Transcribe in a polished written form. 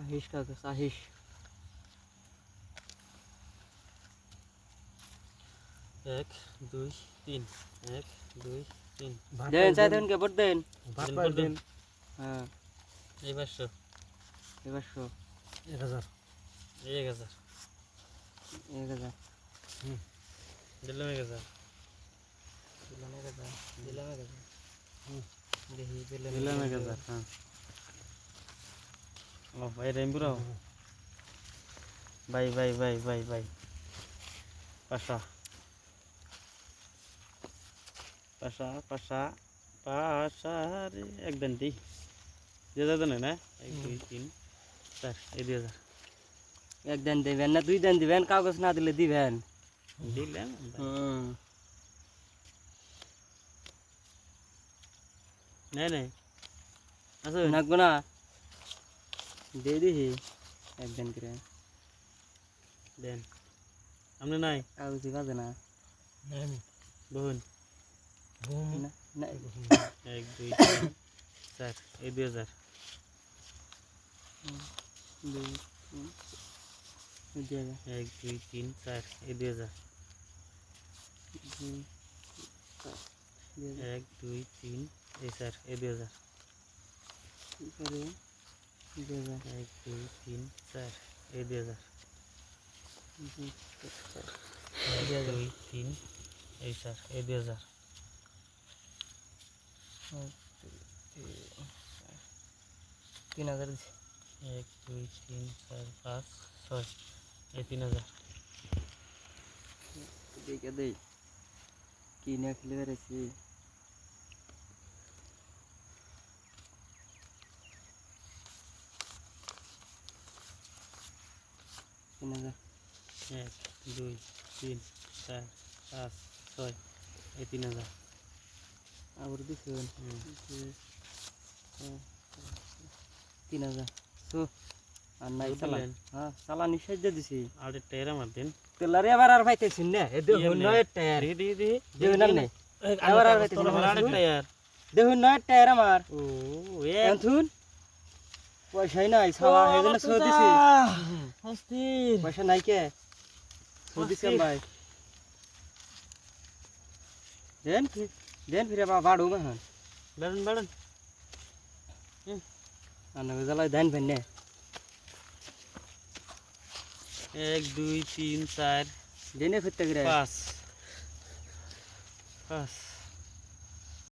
আহিস কাগজ আহিস এক দুই তিন এক দুই তিন দেন চাই দেন কে ভোট দেন ভাত দেন হ্যাঁ এই 500 এবার 1000 এই 1000 1000 দিলাম 1000 দিলাম 1000 দেখি দিলাম 1000 হ্যাঁ ও ভাই রেমবুরা বাই বাই বাই বাই বাই পাশা পাশা পাশা পাশা রে একদম দি 2000 না 1 2 3 4 এই 2000 এক দেন দিবেন না দুই দেন দিবেন কাগজ না দিলে দিবেন দিলাম নাই নাই আসো নাকবো না দিয়ে দিহি এক দেন করে দেন আমনে নাই কাগজই বাজে না বহুন না না 1 2 3 4 এই 2000 দুই তিন 1 2 3 4 এই 2000 1 2 3 এই 4 এই 2000 করে 1 2 3 4 এই 2000 1 2 3 এই 4 এই 2000 3000 1 2 3 4 5 6 এই 3000 দেখে দেই কি না খেলে বেড়েছি তিন হাজার 1 2 3 4 5 6 এই 3000 আবার দিছেন 3000 তো আর নাই চালান হ্যাঁ চালানি সাহায্য দিছি আর টায়ার আমার দেন তেলারে আবার আর পাইতেছিন না এ দেখুন নয় টায়ার দেখুন না নাই আবার আর পাইতেছিন আর টায়ার দেখুন নয় টায়ার আমার ও এনথুন পয়সাই নাই ছাওয়া হেজন্য সো দিছি অস্থির পয়সা নাই কে সো দিছি ভাই দেন ফিরে বাড়ু মাহন বাড়ান বাড়ান আনা জ্বালাই দেন ফেনে 1 2 3 4 দেনে ফিরতে গরে 5 5